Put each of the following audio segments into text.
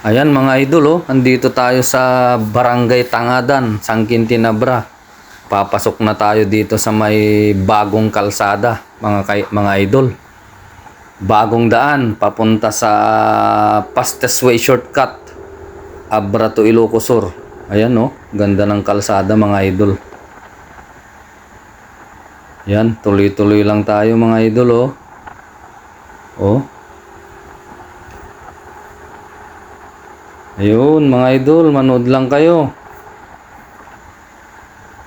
Ayan mga idol, andito tayo sa Barangay Tangadan, Sangkin Tinabra. Papasok na tayo dito sa may bagong kalsada, mga idol. Bagong daan papunta sa fastest way shortcut, Abra to Ilocos Sur. Ayan ganda ng kalsada mga idol. Yan, tuloy-tuloy lang tayo mga idol Ayun mga idol, manood lang kayo.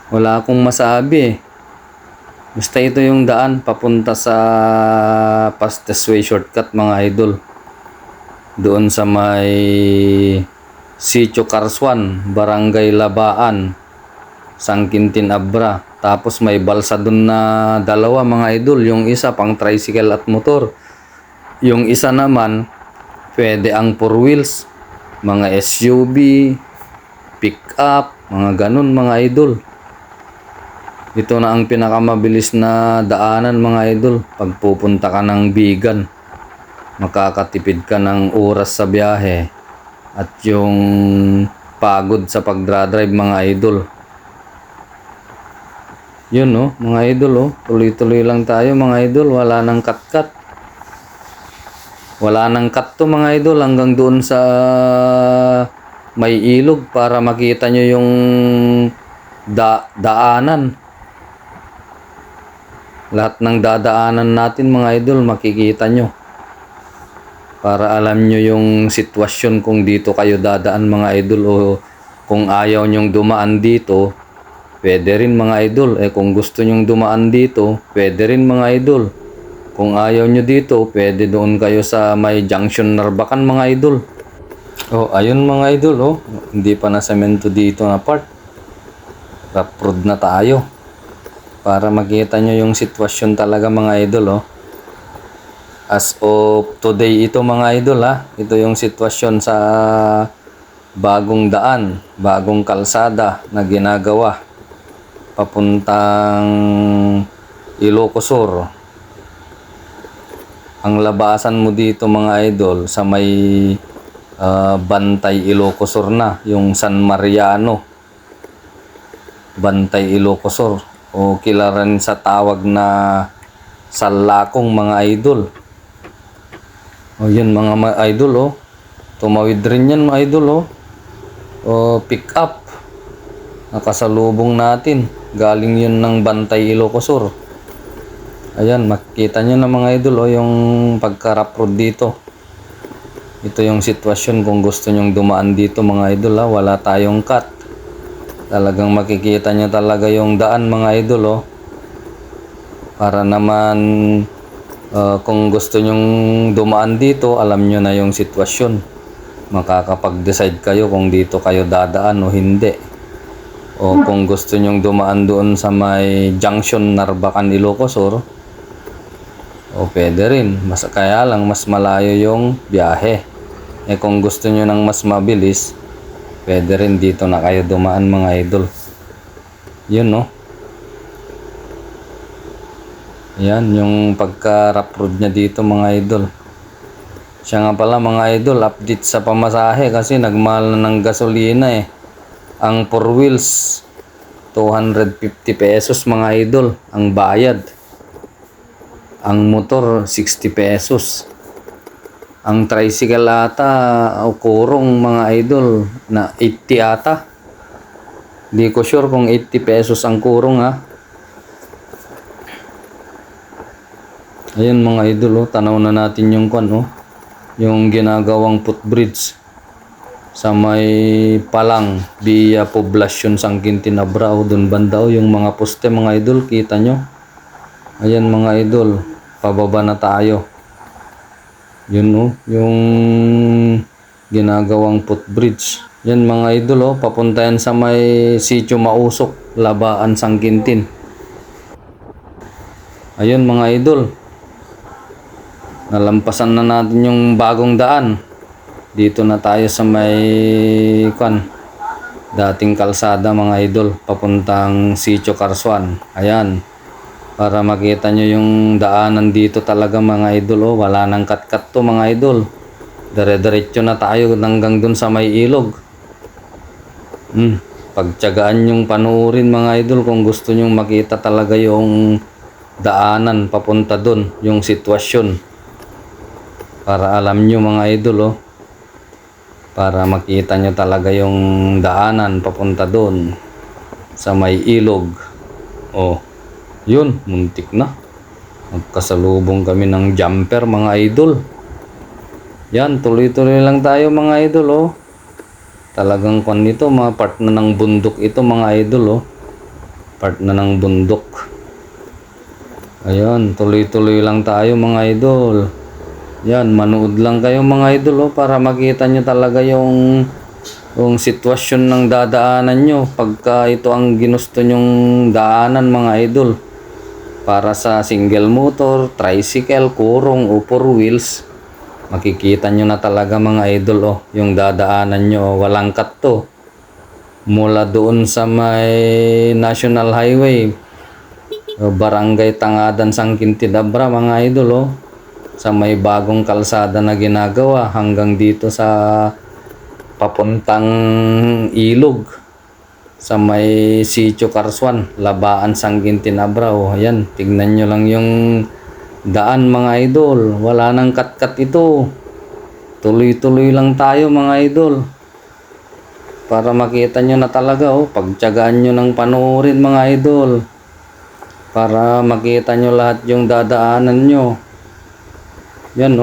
Wala akong masabi. Basta ito yung daan papunta sa fastest way shortcut mga idol. Doon sa may Sitio Carswan, Barangay Labaan, Sangkin Tinabra. Tapos may balsa doon na dalawa mga idol. Yung isa pang tricycle at motor. Yung isa naman pwede ang 4 wheels, mga SUV, pick up, mga ganun mga idol. Ito na ang pinakamabilis na daanan mga idol pag pupunta ka ng Bigan. Makakatipid ka ng oras sa biyahe at yung pagod sa pagdra-drive mga idol. Yun mga idol tuloy-tuloy lang tayo mga idol, wala nang cut-cut. Wala nang cut to mga idol hanggang doon sa may ilog para makita nyo yung daanan. Lahat ng dadaanan natin mga idol makikita nyo. Para alam nyo yung sitwasyon kung dito kayo dadaan mga idol o kung ayaw nyong dumaan dito, pwede rin mga idol. Kung gusto nyong dumaan dito, pwede rin mga idol. Kung ayaw nyo dito, pwede doon kayo sa may junction Narbacan mga idol. Ayun mga idol hindi pa na semento dito na part. Rough road na tayo. Para makita nyo yung sitwasyon talaga mga idol As of today ito mga idol Ito yung sitwasyon sa bagong daan, bagong kalsada na ginagawa papuntang Ilocos Sur. Ang labasan mo dito mga idol sa may Bantay Ilocos Sur na, yung San Mariano. Bantay Ilocos Sur o kilaran sa tawag na Salakong mga idol. Yan mga idol tumawid rin yan mga idol pick up. Nakasalubong natin. Galing yun ng Bantay Ilocos Sur. Ayan, makikita nyo na mga idol yung pagka-rough road dito. Ito yung sitwasyon kung gusto nyong dumaan dito mga idol wala tayong cut. Talagang makikita nyo talaga yung daan mga idol Para naman kung gusto nyong dumaan dito, alam nyo na yung sitwasyon. Makakapag-decide kayo kung dito kayo dadaan o hindi. O kung gusto nyong dumaan doon sa may junction Narbacan Ilocos Sur, pwede rin. Kaya lang mas malayo yung biyahe. Kung gusto nyo ng mas mabilis, pwede rin dito na kayo dumaan mga idol. Yun Yan yung pagka-rough road niya dito mga idol. Siya nga pala mga idol, update sa pamasahe kasi nagmahal na ng gasolina Ang 4 wheels 250 pesos mga idol ang bayad. Ang motor 60 pesos. Ang tricycle ata o kurong mga idol na 80 ata. Di ko sure kung 80 pesos ang kurong Ayan mga idol tanaw na natin yung yung ginagawang footbridge sa may Palang via Poblacion Sangkin Tinabra doon banda yung mga poste mga idol, kita nyo. Ayan mga idol, pababa na tayo. Yun yung ginagawang footbridge. Yan mga idol papunta yan sa may Sitio Mausok, Labaan, Sangkintin. Ayun mga idol, nalampasan na natin yung bagong daan. Dito na tayo sa may dating kalsada mga idol papuntang Sitio Carswan. Ayan, para makita nyo yung daanan dito talaga mga idol wala nang cut-cut to mga idol. Dire-diretso na tayo hanggang dun sa may ilog. Pagtiyagaan yung panuorin mga idol kung gusto nyong makita talaga yung daanan papunta dun, yung sitwasyon. Para alam nyo mga idol para makita nyo talaga yung daanan papunta dun sa may ilog. Yun, muntik na. Magkasalubong kami ng jumper mga idol. Yan, tuloy-tuloy lang tayo mga idol Talagang kon nito, mga part na ng bundok ito mga idol Part na ng bundok. Ayan, tuloy-tuloy lang tayo mga idol. Yan, manood lang kayo mga idol para makita nyo talaga yung sitwasyon ng dadaanan nyo pagka ito ang ginusto nyong daanan mga idol. Para sa single motor, tricycle, kurong o four wheels, makikita nyo na talaga mga idol yung dadaanan nyo. Walang cut to. Mula doon sa may National Highway, Barangay Tangadan, Sangkintilabra mga idol sa may bagong kalsada na ginagawa hanggang dito sa papuntang ilog sa may Sitio Carswan, Labaan, Sangkintilabra. Ayan, tignan nyo lang yung daan mga idol. Wala nang kat-kat ito. Tuloy-tuloy lang tayo mga idol. Para makita nyo na talaga pagtiyagaan nyo ng panoorin mga idol. Para makita nyo lahat yung dadaanan nyo. Yan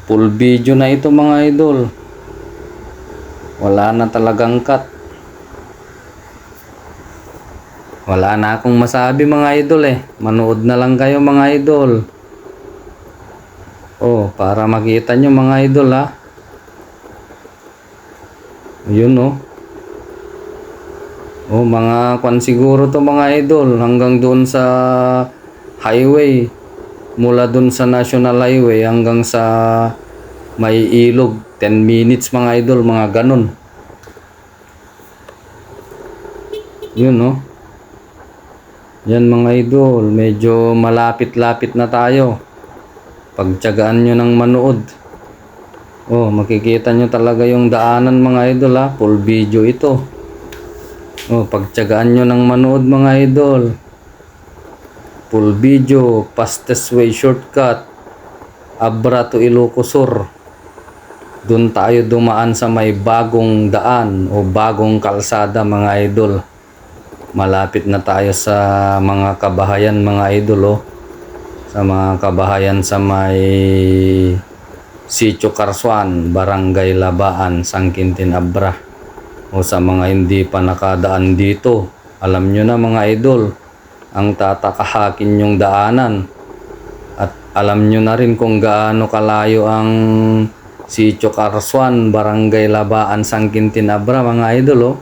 full video na ito mga idol. Wala na talagang cut. Wala na akong masabi mga idol Manood na lang kayo mga idol. Para makita nyo mga idol Yun mga kwan siguro to mga idol hanggang doon sa highway. Mula doon sa National Highway hanggang sa may ilog. 10 minutes mga idol, mga ganun. Yun Yan mga idol, medyo malapit-lapit na tayo. Pagtiyagaan nyo ng manood. Makikita nyo talaga yung daanan mga idol full video ito. Pagtiyagaan nyo ng manood mga idol. Full video, fastest way shortcut, Abra to Ilocos Sur. Doon tayo dumaan sa may bagong daan o bagong kalsada mga idol. Malapit na tayo sa mga kabahayan mga idol sa mga kabahayan sa may Sitio Carswan, Barangay Labaan, Sangkintilabra. Sa mga hindi pa nakadaan dito, alam nyo na mga idol ang tatakahakin yung daanan. At alam nyo na rin kung gaano kalayo ang Sitio Carswan, Barangay Labaan, Sangkintilabra mga idol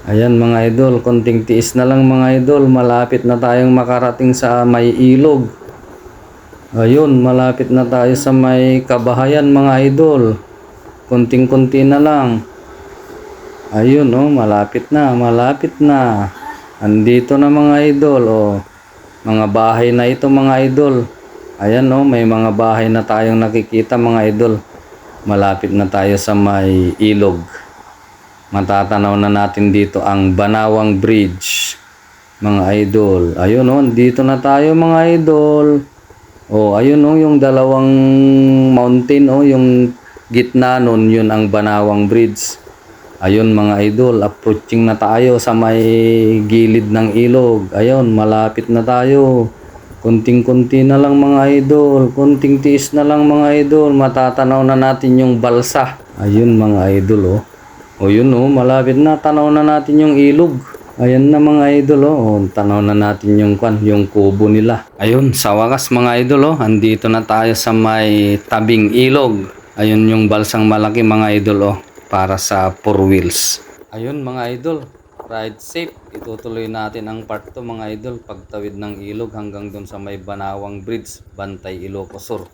Ayan mga idol, konting tiis na lang mga idol, malapit na tayong makarating sa may ilog. Ayun, malapit na tayo sa may kabahayan mga idol. Konting-konti na lang. Ayun malapit na, malapit na. Andito na mga idol mga bahay na ito mga idol. Ayan may mga bahay na tayong nakikita mga idol. Malapit na tayo sa may ilog. Matatanaw na natin dito ang Banawang Bridge mga idol. Ayun dito na tayo mga idol. Ayun yung dalawang mountain yung gitna nun, yun ang Banawang Bridge. Ayun mga idol, approaching na tayo sa may gilid ng ilog. Ayun, malapit na tayo. Kunting-kunti na lang mga idol, kunting tiis na lang mga idol, matatanaw na natin yung balsa. Ayun mga idol yun malapit na, tanaw na natin yung ilog. Ayan na mga idol tanaw na natin yung kubo nila. Ayun, sa wakas mga idol andito na tayo sa may tabing ilog. Ayun yung balsang malaki mga idol para sa four wheels. Ayun mga idol, ride safe. Itutuloy natin ang part 2 mga idol, pagtawid ng ilog hanggang dun sa may Banawang Bridge, Bantay, Ilocos Sur.